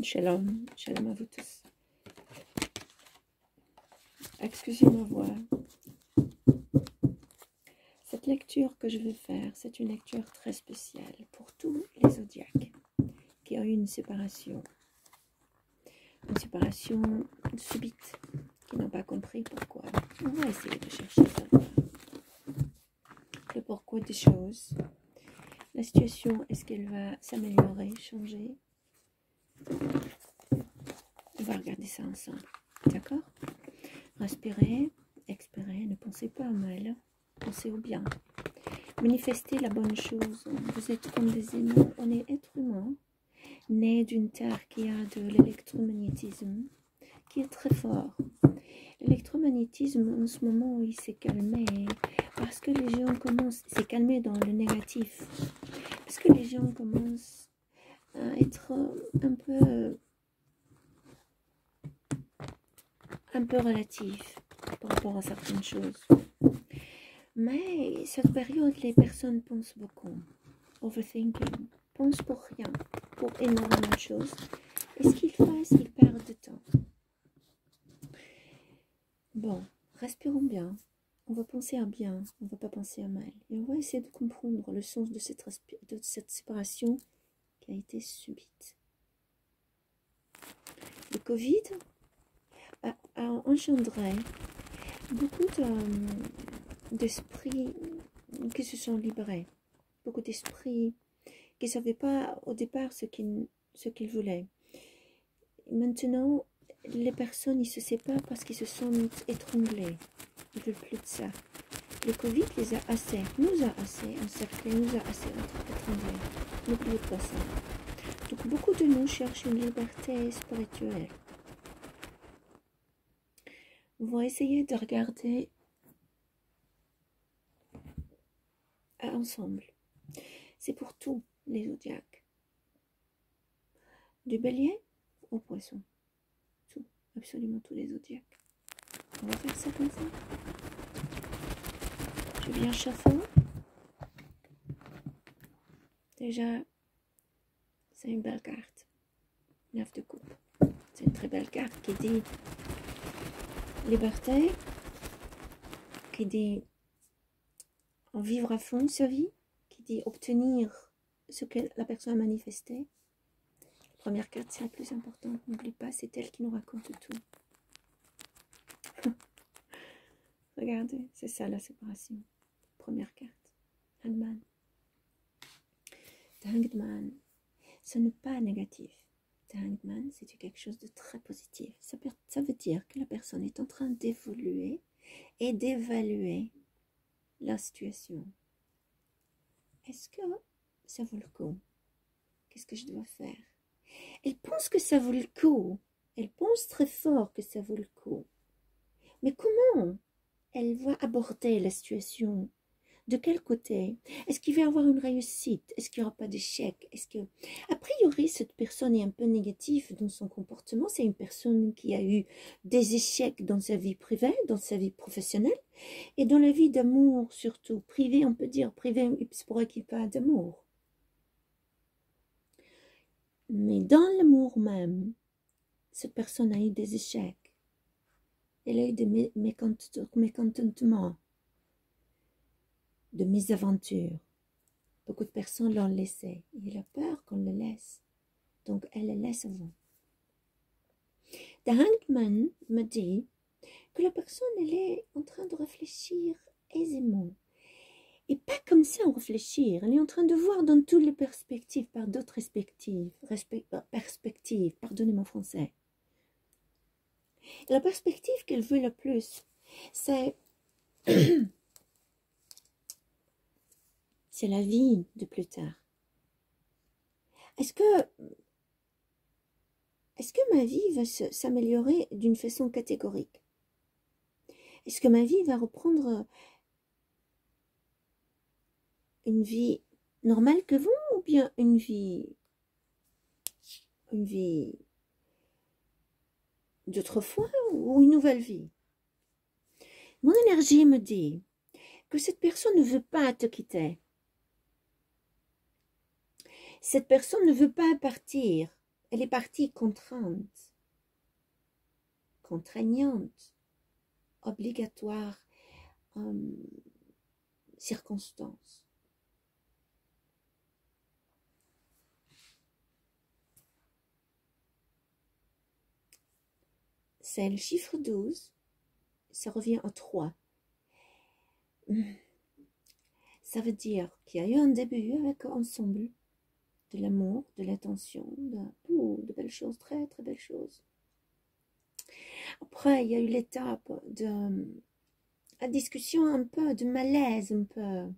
Shalom, shalom à vous tous. Excusez ma voix. Cette lecture que je vais faire, c'est une lecture très spéciale pour tous les zodiaques qui ont eu une séparation subite, qui n'ont pas compris pourquoi. On va essayer de chercher ça, le pourquoi des choses. La situation, est-ce qu'elle va s'améliorer, changer? On va regarder ça ensemble, d'accord? Respirez, expirez, ne pensez pas au mal, pensez au bien. Manifestez la bonne chose. Vous êtes comme des humains, on est être humain, né d'une terre qui a de l'électromagnétisme, qui est très fort. L'électromagnétisme, en ce moment, il s'est calmé, parce que les gens commencent, s'est calmé dans le négatif, parce que les gens commencent à être un peu relatifs par rapport à certaines choses. Mais cette période, les personnes pensent beaucoup. Overthinking. Pensent pour rien, pour énormément de choses. Et ce qu'ils font, c'est qu'ils perdent de temps. Bon, respirons bien. On va penser à bien, on ne va pas penser à mal. Et on va essayer de comprendre le sens de cette séparation qui a été subite. Le Covid a engendré beaucoup d'esprits qui se sont libérés. Beaucoup d'esprits qui ne savaient pas au départ ce qu'ils voulaient. Maintenant, les personnes, ils ne se séparent parce qu'ils se sont étranglés. Ils ne veulent plus de ça. Le Covid les a assez, nous a assez encerclés, nous a assez étranglés. N'oubliez pas ça. Donc, beaucoup de nous cherchent une liberté spirituelle. On va essayer de regarder ensemble. C'est pour tous les zodiaques. Du bélier au poisson. Tout, absolument tous les zodiaques. On va faire ça comme ça. Je viens chauffer. Déjà, c'est une belle carte. 9 de coupe. C'est une très belle carte qui dit liberté, qui dit en vivre à fond sa vie, qui dit obtenir ce que la personne a manifesté. La première carte, c'est la plus importante. N'oublie pas, c'est elle qui nous raconte tout. Regardez, c'est ça la séparation. Première carte. Hangman. The Hangman, ce n'est pas négatif. The Hangman, c'est quelque chose de très positif. Ça veut dire que la personne est en train d'évoluer et d'évaluer la situation. Est-ce que ça vaut le coup? Qu'est-ce que je dois faire? Elle pense que ça vaut le coup. Elle pense très fort que ça vaut le coup. Mais comment elle va aborder la situation? De quel côté? Est-ce qu'il va y avoir une réussite? Est-ce qu'il n'y aura pas d'échec? A priori, cette personne est un peu négative dans son comportement. C'est une personne qui a eu des échecs dans sa vie privée, dans sa vie professionnelle et dans la vie d'amour surtout. Privé, on peut dire. Privé, c'est pour qu'il n'y ait pas d'amour. Mais dans l'amour même, cette personne a eu des échecs. Elle a eu des mécontentements, de mésaventures. Beaucoup de personnes l'ont laissé. Il a peur qu'on le laisse. Donc, elle le laisse avant. The Hangman me dit que la personne, elle est en train de réfléchir aisément. Et pas comme ça en réfléchir. Elle est en train de voir dans toutes les perspectives, par d'autres perspectives. Pardonnez mon français. Et la perspective qu'elle veut le plus, c'est c'est la vie de plus tard. Est-ce que ma vie va s'améliorer d'une façon catégorique? Est-ce que ma vie va reprendre une vie normale que vous, ou bien une vie d'autrefois, ou une nouvelle vie? Mon énergie me dit que cette personne ne veut pas te quitter. Cette personne ne veut pas partir Elle est partie contrainte, contraignante, obligatoire, circonstance. C'est le chiffre 12, ça revient à 3. Ça veut dire qu'il y a eu un début avec ensemble de l'amour, de l'attention, de belles choses, très très belles choses. Après, il y a eu l'étape de la discussion un peu, de malaise un peu.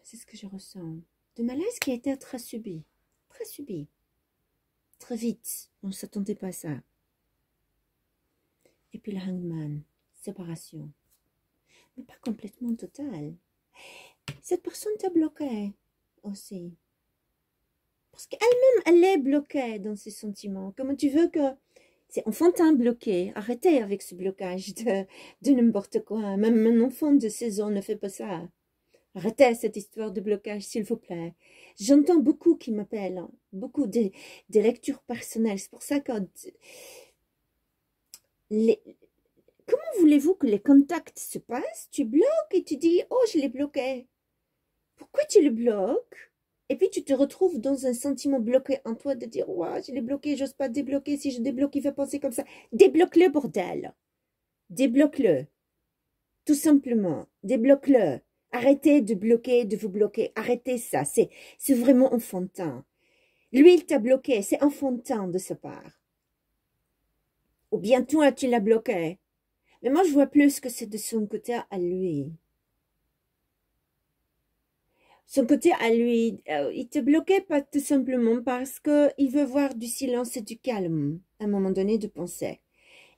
C'est ce que je ressens. De malaise qui a été très subi, très vite. On ne s'attendait pas à ça. Et puis le hangman, séparation. Mais pas complètement totale. Cette personne t'a bloqué aussi. Parce qu'elle-même, elle est bloquée dans ses sentiments. Comment tu veux que... C'est enfantin bloqué. Arrêtez avec ce blocage de n'importe quoi. Même un enfant de 16 ans ne fait pas ça. Arrêtez cette histoire de blocage, s'il vous plaît. J'entends beaucoup qui m'appellent. Beaucoup de lectures personnelles. C'est pour ça que... Comment voulez-vous que les contacts se passent? Tu bloques et tu dis « Oh, je l'ai bloqué ». Pourquoi tu le bloques? Et puis tu te retrouves dans un sentiment bloqué en toi de dire « Ouais, je l'ai bloqué, j'ose pas débloquer. Si je débloque, il va penser comme ça. » Débloque-le, bordel. Débloque-le. Tout simplement. Débloque-le. Arrêtez de bloquer, de vous bloquer. Arrêtez ça. C'est vraiment enfantin. Lui, il t'a bloqué. C'est enfantin de sa part. Ou bien toi, tu l'as bloqué. Mais moi, je vois plus que c'est de son côté à lui. Son côté à lui, il te bloquait pas tout simplement parce qu'il veut voir du silence et du calme à un moment donné de penser.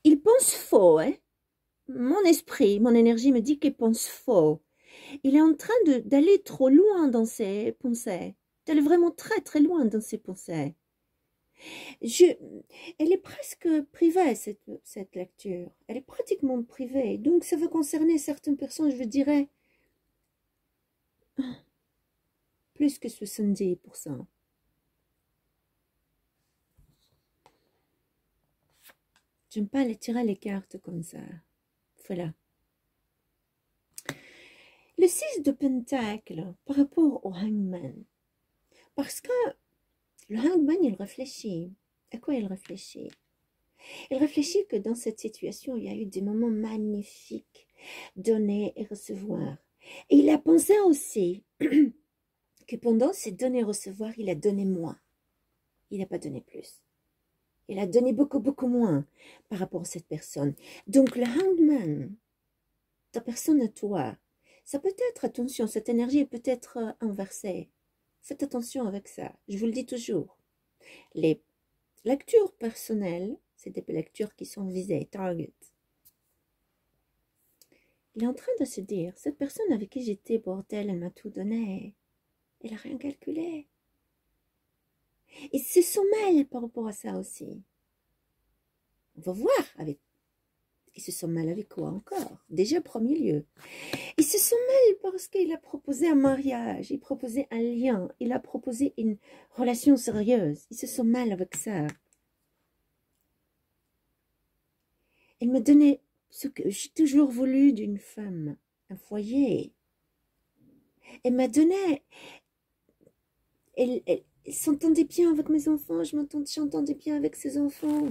Il pense faux, hein? Mon esprit, mon énergie me dit qu'il pense faux. Il est en train d'aller trop loin dans ses pensées. D'aller vraiment très très loin dans ses pensées. Elle est presque privée, cette lecture. Elle est pratiquement privée. Donc ça va concerner certaines personnes, je dirais, plus que 70%. J'aime pas les tirer les cartes comme ça. Voilà. Le 6 de Pentacle par rapport au Hangman. Parce que le Hangman, il réfléchit. À quoi il réfléchit? Il réfléchit que dans cette situation, il y a eu des moments magnifiques, donner et recevoir. Et il a pensé aussi que pendant ces donner et recevoir, il a donné moins. Il n'a pas donné plus. Il a donné beaucoup, beaucoup moins par rapport à cette personne. Donc le Hangman, ta personne à toi, ça peut être, attention, cette énergie peut être inversée. Faites attention avec ça, je vous le dis toujours. Les lectures personnelles, c'est des lectures qui sont visées, target. Il est en train de se dire, cette personne avec qui j'étais, bordel, elle m'a tout donné. Elle n'a rien calculé. Et se sent mal par rapport à ça aussi. On va voir avec. Ils se sont mal avec quoi encore? Déjà, premier lieu. Ils se sont mal parce qu'il a proposé un mariage, il a proposé un lien, il a proposé une relation sérieuse. Ils se sont mal avec ça. Elle me donnait ce que j'ai toujours voulu d'une femme, un foyer. Elle m'a donné... Elle s'entendait bien avec mes enfants, j'entendais bien avec ses enfants.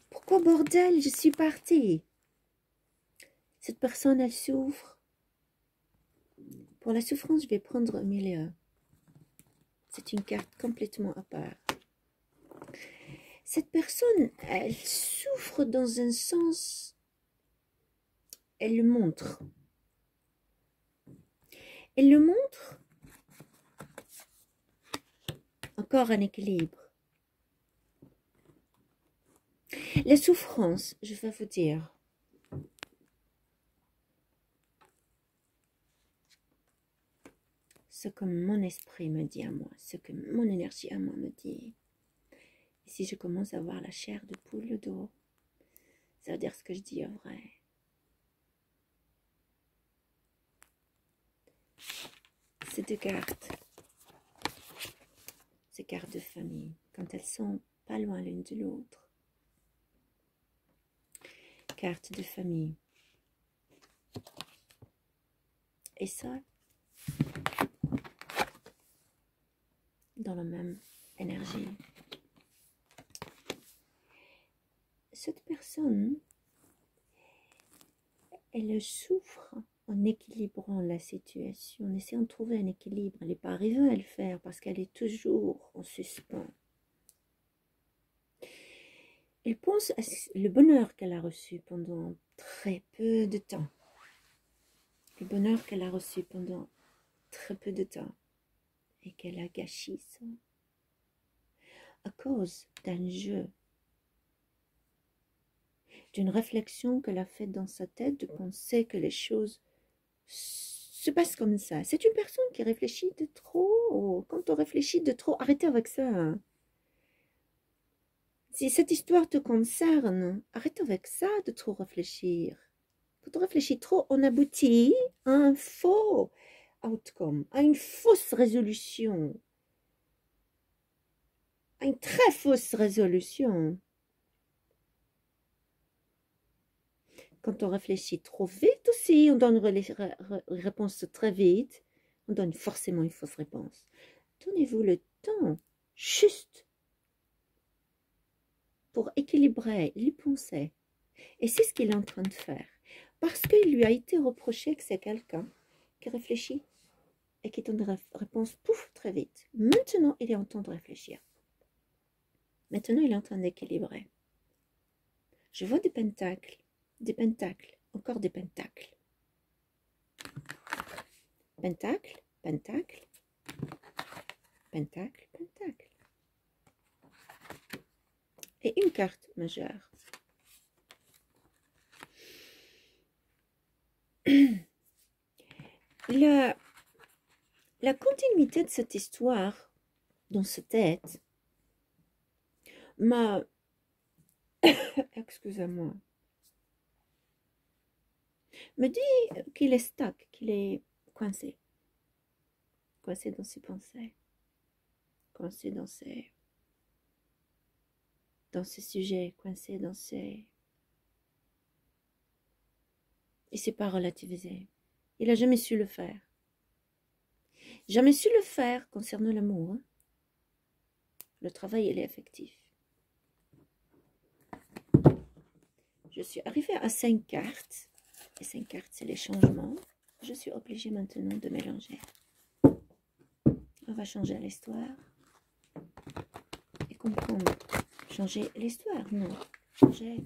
Pourquoi, bordel, je suis partie? Cette personne, elle souffre. Pour la souffrance, je vais prendre un milieu. C'est une carte complètement à part. Cette personne, elle souffre dans un sens, elle le montre. Elle le montre, encore un équilibre. La souffrance, je vais vous dire, ce que mon esprit me dit à moi, ce que mon énergie à moi me dit. Et si je commence à voir la chair de poule au dos, ça veut dire ce que je dis est vrai. Ces deux cartes. ces cartes de famille, quand elles sont pas loin l'une de l'autre. Carte de famille. Et ça, dans la même énergie. Cette personne, elle souffre en équilibrant la situation, en essayant de trouver un équilibre. Elle n'est pas arrivée à le faire parce qu'elle est toujours en suspens. Elle pense à le bonheur qu'elle a reçu pendant très peu de temps. Le bonheur qu'elle a reçu pendant très peu de temps. Et qu'elle a gâché ça. À cause d'un jeu. D'une réflexion qu'elle a faite dans sa tête, de penser que les choses se passent comme ça. C'est une personne qui réfléchit de trop. Quand on réfléchit de trop, arrêtez avec ça. Si cette histoire te concerne, arrête avec ça de trop réfléchir. Quand on réfléchit trop, on aboutit à un faux outcome, à une fausse résolution, à une très fausse résolution. Quand on réfléchit trop vite aussi, on donne une réponse très vite, on donne forcément une fausse réponse. Donnez-vous le temps juste pour équilibrer les pensées. Et c'est ce qu'il est en train de faire. Parce qu'il lui a été reproché que c'est quelqu'un qui réfléchit et qui donne une réponse pouf très vite. Maintenant, il est en train de réfléchir. Maintenant, il est en train d'équilibrer. Je vois des pentacles, encore des pentacles. Pentacle, pentacle, pentacle, pentacle. Et une carte majeure. La continuité de cette histoire dans sa tête m'a... Excusez-moi. Me dit qu'il est stuck, qu'il est coincé. Coincé dans ses pensées. Coincé dans ses sujets. Coincé dans ses... Il ne s'est pas relativisé. Il n'a jamais su le faire. Jamais su le faire concernant l'amour. Hein. Le travail, il est effectif. Je suis arrivée à 5 cartes. Et 5 cartes, c'est les changements. Je suis obligée maintenant de mélanger. On va changer l'histoire. Et comprendre. Changer l'histoire, non. Changer.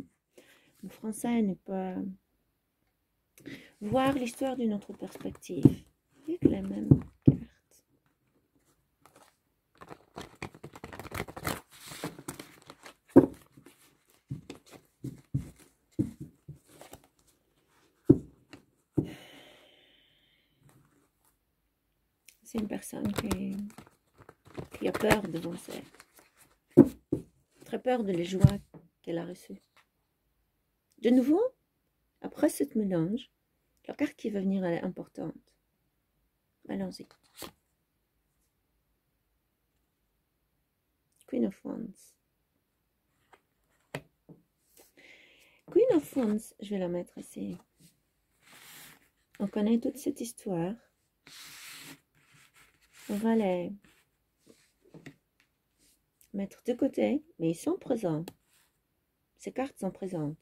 Le français n'est pas... Voir l'histoire d'une autre perspective. Avec la même carte. C'est une personne qui a peur devant ça. Très peur de les joies qu'elle a reçues. De nouveau, après cette mélange, la carte qui va venir, elle est importante. Allons-y. Queen of Wands. Queen of Wands, je vais la mettre ici. On connaît toute cette histoire. On va les mettre de côté, mais ils sont présents. Ces cartes sont présentes.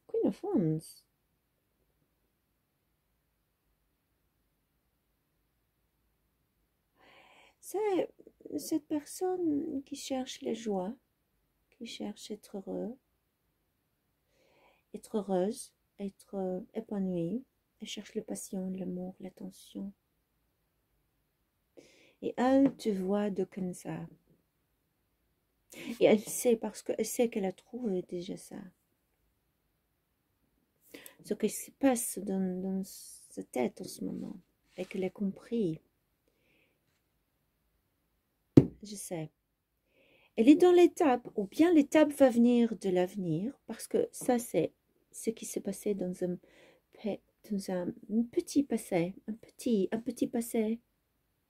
Queen of Wands. C'est cette personne qui cherche les joies, qui cherche être heureux, être heureuse, être épanouie. Elle cherche la passion, l'amour, l'attention. Et elle te voit de comme ça. Et elle sait, parce qu'elle sait qu'elle a trouvé déjà ça. Ce qui se passe dans sa tête en ce moment. Et qu'elle a compris. Je sais. Elle est dans l'étape, ou bien l'étape va venir de l'avenir, parce que ça c'est ce qui s'est passé dans un petit passé, un petit passé,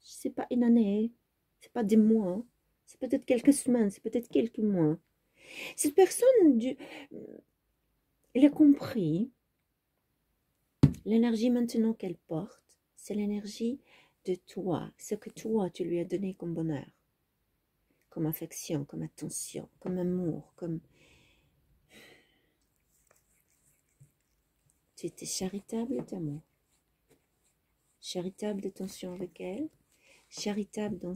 je sais pas, une année, C'est pas des mois, hein. C'est peut-être quelques semaines, c'est peut-être quelques mois. Cette personne, elle a compris l'énergie maintenant qu'elle porte, c'est l'énergie de toi, ce que toi, tu lui as donné comme bonheur, comme affection, comme attention, comme amour, comme... Tu étais charitable d'amour, charitable d'attention avec elle, charitable dans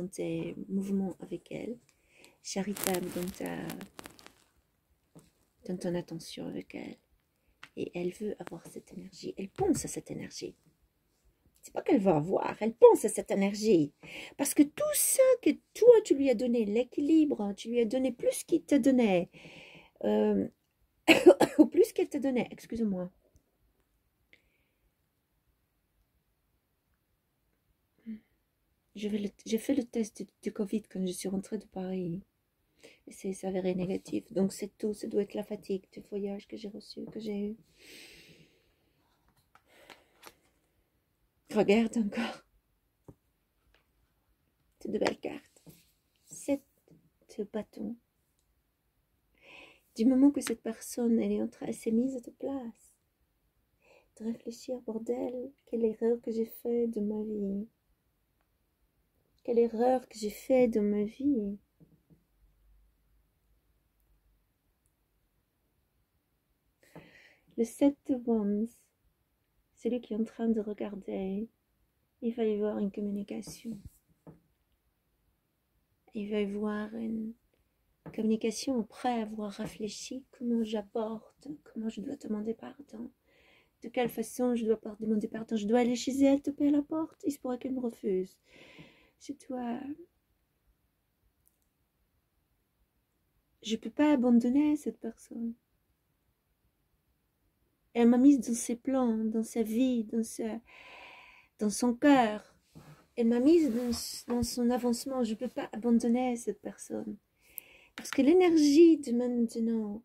tes mouvements avec elle, charitable dans ton attention avec elle. Et elle veut avoir cette énergie, elle pense à cette énergie. C'est pas qu'elle va avoir, elle pense à cette énergie. Parce que tout ça que toi, tu lui as donné, l'équilibre, tu lui as donné plus qu'il t'a donné, ou plus qu'elle t'a donné, excuse-moi. J'ai fait le test du Covid quand je suis rentrée de Paris. Et c'est s'avéré négatif. Donc c'est tout, ça doit être la fatigue du voyage que j'ai reçu, que j'ai eu. Regarde encore. C'est de belles cartes. 7 bâtons. Du moment que cette personne, elle s'est mise à ta place, de réfléchir, bordel, quelle erreur que j'ai fait de ma vie. Quelle erreur que j'ai fait de ma vie. Le 7 de Wands, celui qui est en train de regarder, il va y avoir une communication. Il va y avoir une communication après avoir réfléchi comment j'apporte, comment je dois demander pardon, de quelle façon je dois demander pardon. Je dois aller chez elle, taper à la porte, il se pourrait qu'elle me refuse. Je peux pas abandonner cette personne. Elle m'a mise dans ses plans, dans sa vie, dans son cœur. Elle m'a mise dans son avancement. Je peux pas abandonner cette personne. Parce que l'énergie de maintenant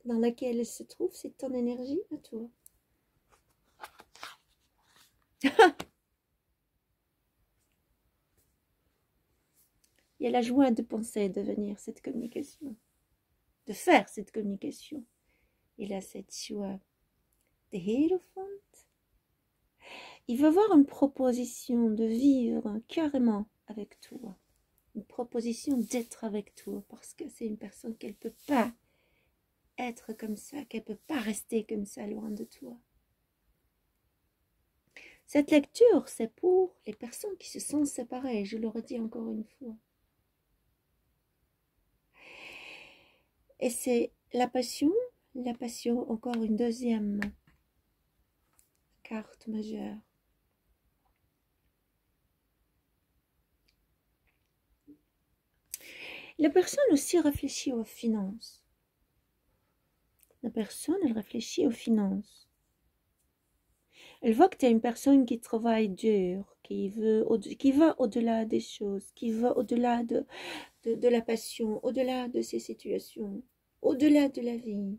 dans laquelle elle se trouve, c'est ton énergie à toi. Il y a la joie de penser devenir cette communication, de faire cette communication. Il a cette joie. The Hierophant. Il va avoir une proposition de vivre carrément avec toi. Une proposition d'être avec toi parce que c'est une personne qu'elle ne peut pas être comme ça, qu'elle ne peut pas rester comme ça loin de toi. Cette lecture, c'est pour les personnes qui se sentent séparées, je le redis encore une fois. Et c'est la passion, encore une deuxième carte majeure. La personne aussi réfléchit aux finances. La personne, elle réfléchit aux finances. Elle voit que tu es une personne qui travaille dur, qui va au-delà des choses, qui va au-delà de la passion, au-delà de ces situations, au-delà de la vie.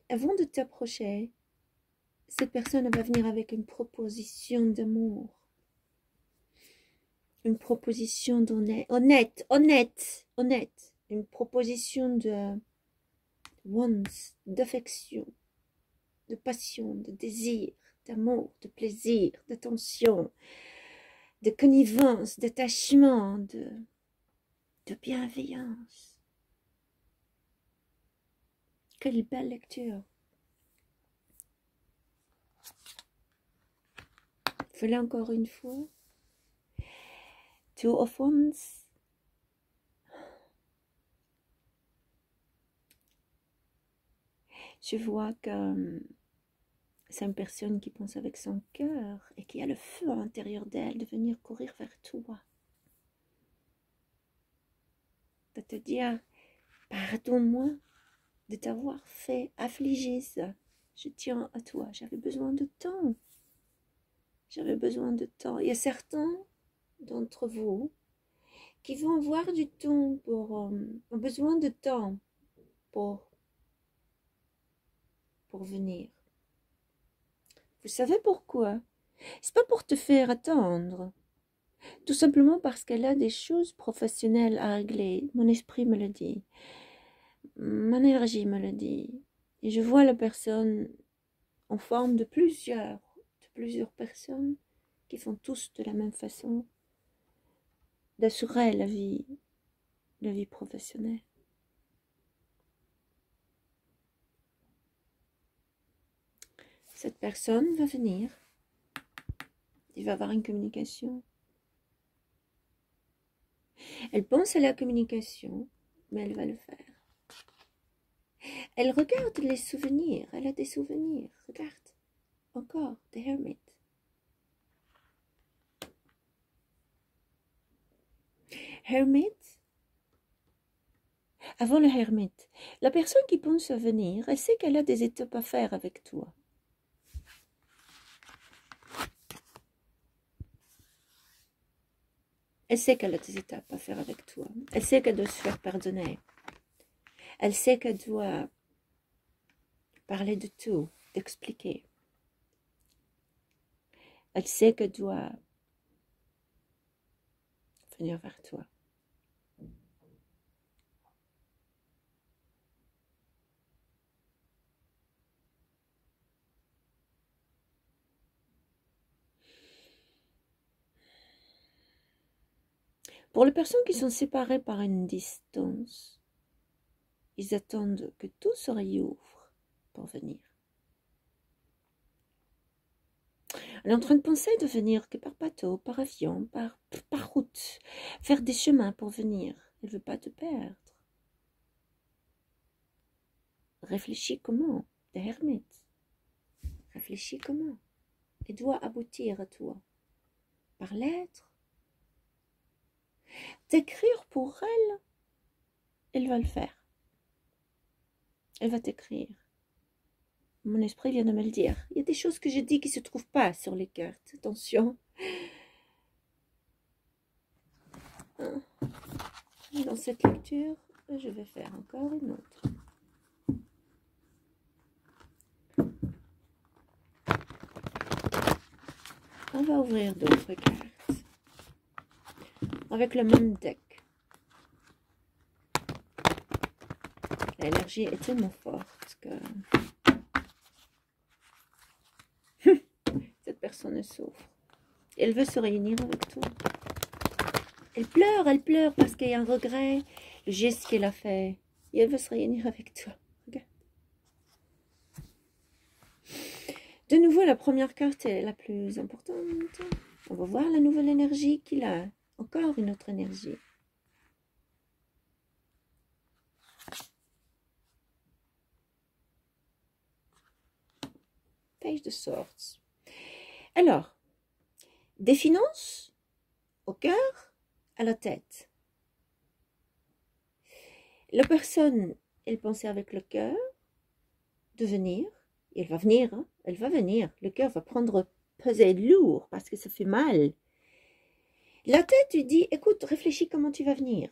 Avant de t'approcher, cette personne va venir avec une proposition d'amour. Une proposition honnête. Une proposition d'affection, de passion, de désir, d'amour, de plaisir, d'attention, de connivence, d'attachement, de bienveillance. Quelle belle lecture. Fais-le encore une fois. Two of Wands. Je vois que c'est une personne qui pense avec son cœur et qui a le feu à l'intérieur d'elle de venir courir vers toi. De te dire, pardonne-moi de t'avoir fait affliger ça. Je tiens à toi, j'avais besoin de temps. J'avais besoin de temps. Il y a certains d'entre vous qui vont avoir du temps ont besoin de temps pour venir. Vous savez pourquoi? C'est pas pour te faire attendre. Tout simplement parce qu'elle a des choses professionnelles à régler. Mon esprit me le dit. Mon énergie me le dit. Et je vois la personne en forme de plusieurs personnes qui font tous de la même façon d'assurer la vie professionnelle. Cette personne va venir, il va avoir une communication. Elle pense à la communication, mais elle va le faire. Elle regarde les souvenirs, elle a des souvenirs. Regarde, encore, The Hermit. Hermit, avant le Hermit, la personne qui pense à venir, elle sait qu'elle a des étapes à faire avec toi. Elle sait qu'elle a des étapes à faire avec toi. Elle sait qu'elle doit se faire pardonner. Elle sait qu'elle doit parler de tout, d'expliquer. Elle sait qu'elle doit venir vers toi. Pour les personnes qui sont séparées par une distance, ils attendent que tout se réouvre pour venir. Elle est en train de penser de venir que par bateau, par avion, par route, faire des chemins pour venir. Elle ne veut pas te perdre. Réfléchis comment, The Hermit. Réfléchis comment. Elle doit aboutir à toi. Par lettre. T'écrire pour elle, elle va le faire. Elle va t'écrire. Mon esprit vient de me le dire. Il y a des choses que je dis qui ne se trouvent pas sur les cartes. Attention. Dans cette lecture, je vais faire encore une autre. On va ouvrir d'autres cartes. Avec le même deck. L'énergie est tellement forte que cette personne souffre. Elle veut se réunir avec toi. Elle pleure parce qu'il y a un regret, le geste qu'elle a fait. Et elle veut se réunir avec toi. Regarde. De nouveau, la première carte est la plus importante. On va voir la nouvelle énergie qu'il a. Encore une autre énergie. Page de Swords. Alors, des finances au cœur, à la tête. La personne, elle pensait avec le cœur de venir. Elle va venir, hein? Elle va venir. Le cœur va prendre peser lourd parce que ça fait mal. La tête lui dit, écoute, réfléchis comment tu vas venir.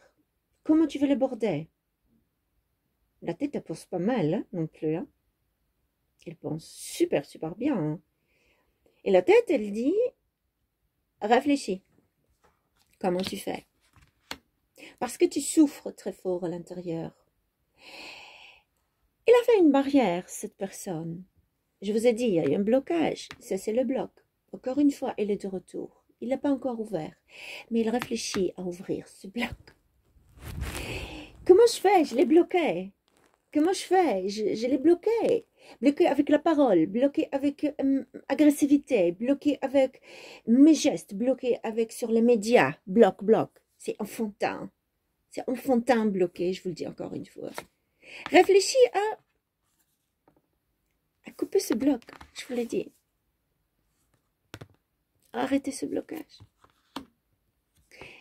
Comment tu veux l'aborder. La tête, elle pense pas mal hein, non plus. Hein? Elle pense super bien. Hein? Et la tête, elle dit, réfléchis. Comment tu fais? Parce que tu souffres très fort à l'intérieur. Il a fait une barrière, cette personne. Je vous ai dit, il y a eu un blocage. Ça, c'est le bloc. Encore une fois, il est de retour. Il n'a pas encore ouvert. Mais il réfléchit à ouvrir ce bloc. Comment je fais? Je l'ai bloqué. Comment je fais? Je l'ai bloqué. Bloqué avec la parole, bloqué avec agressivité, bloqué avec mes gestes, bloqué avec sur les médias. Bloc. C'est enfantin. C'est enfantin bloqué, je vous le dis encore une fois. Réfléchis à couper ce bloc, je vous l'ai dit. Arrêtez ce blocage.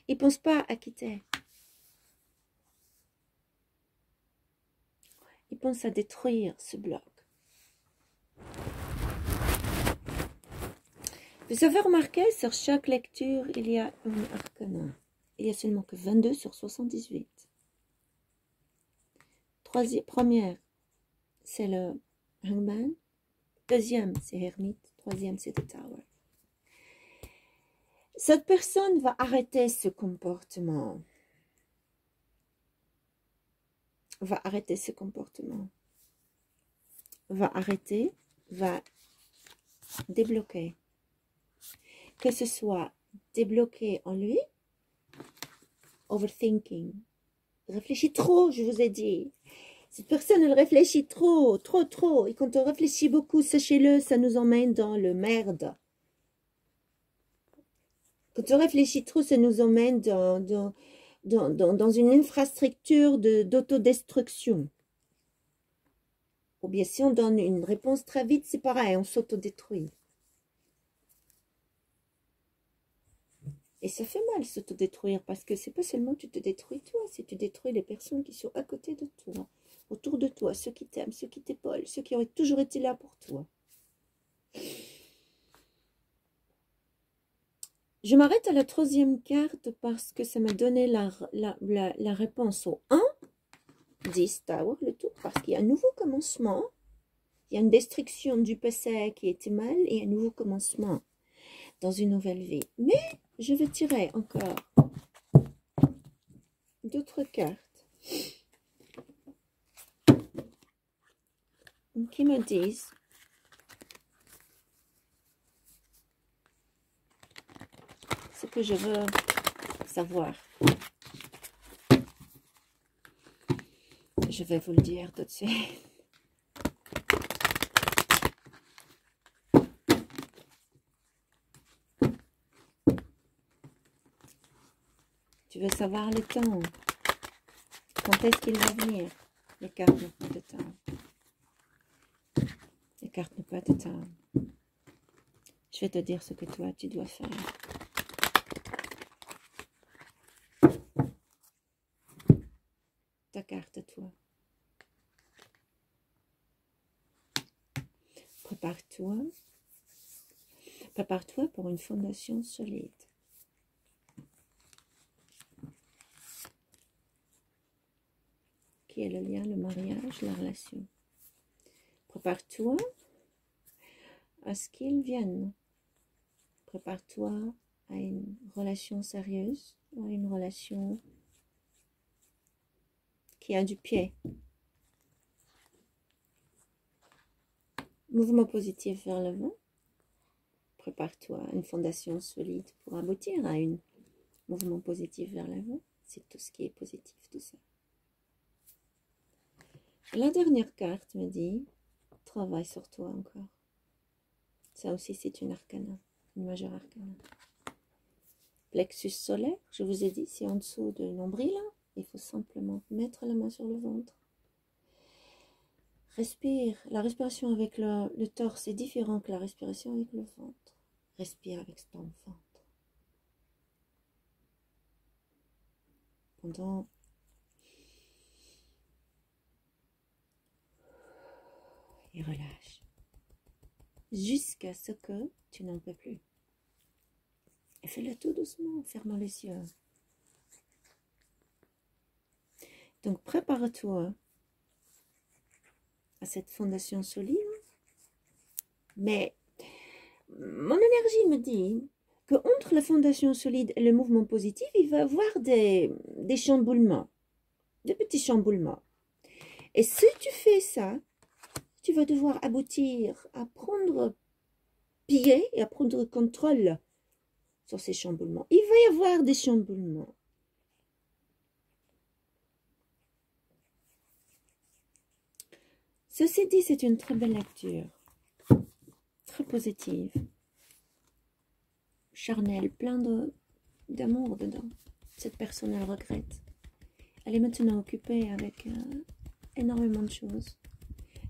Il ne pense pas à quitter. Il pense à détruire ce bloc. Vous avez remarqué, sur chaque lecture, il y a un arcana. Il n'y a seulement que 22 sur 78. Première, c'est le Hangman. Deuxième, c'est Hermite. troisième, c'est le Tower. Cette personne va arrêter ce comportement. Va arrêter, va débloquer. Que ce soit débloquer en lui, overthinking. Réfléchit trop, je vous ai dit. Cette personne, elle réfléchit trop. Et quand on réfléchit beaucoup, sachez-le, ça nous emmène dans le merde. Quand on réfléchit trop, ça nous emmène dans une infrastructure d'autodestruction. Ou bien si on donne une réponse très vite, c'est pareil, on s'autodétruit. Et ça fait mal s'autodétruire parce que c'est pas seulement tu te détruis toi, c'est tu détruis les personnes qui sont à côté de toi, autour de toi, ceux qui t'aiment, ceux qui t'épaulent, ceux qui auraient toujours été là pour toi. Je m'arrête à la troisième carte parce que ça m'a donné la réponse au 1, 10 Tower, le tour, parce qu'il y a un nouveau commencement. Il y a une destruction du passé qui était mal et un nouveau commencement dans une nouvelle vie. Mais je vais tirer encore d'autres cartes qui me disent ce que je veux savoir. Je vais vous le dire tout de suite. Tu veux savoir le temps. Quand est-ce qu'il va venir? Les cartes n'ont pas de temps. Les cartes n'ont pas de temps. Je vais te dire ce que toi, tu dois faire. Ta carte à toi. Prépare-toi. Prépare-toi pour une fondation solide. Qui est le lien, le mariage, la relation. Prépare-toi à ce qu'ils viennent. Prépare-toi à une relation sérieuse, ou à une relation qui a du pied. Mouvement positif vers l'avant. Prépare-toi à une fondation solide pour aboutir à un mouvement positif vers l'avant. C'est tout ce qui est positif, tout ça. La dernière carte me dit, travaille sur toi encore. Ça aussi, c'est une arcana, une majeure arcana. Plexus solaire, je vous ai dit, c'est en dessous de nombril. Il faut simplement mettre la main sur le ventre. Respire. La respiration avec le torse est différente que la respiration avec le ventre. Respire avec ton ventre. Pendant et relâche. Jusqu'à ce que tu n'en peux plus. Et fais-le tout doucement, en fermant les yeux. Donc prépare-toi à cette fondation solide. Mais mon énergie me dit que entre la fondation solide et le mouvement positif, il va y avoir des chamboulements, des petits chamboulements. Et si tu fais ça, tu vas devoir aboutir à prendre pied et à prendre contrôle sur ces chamboulements. Il va y avoir des chamboulements. Ceci dit, c'est une très belle lecture, très positive, charnelle, plein d'amour dedans. Cette personne, elle regrette. Elle est maintenant occupée avec énormément de choses.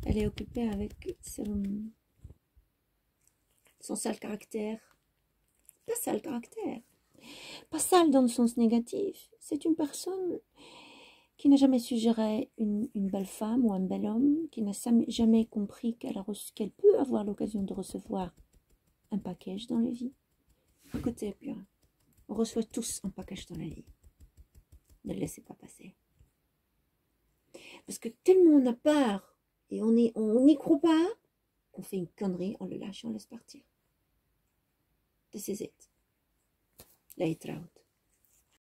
Elle est occupée avec son sale caractère. Pas sale caractère. Pas sale dans le sens négatif. C'est une personne qui n'a jamais su gérer une belle femme ou un bel homme, qui n'a jamais compris qu'elle peut avoir l'occasion de recevoir un package dans la vie. Écoutez bien, on reçoit tous un package dans la vie. Ne le laissez pas passer. Parce que tellement on a peur et on n'y croit pas, on fait une connerie, on le lâche, on laisse partir. This is it. Lay it out.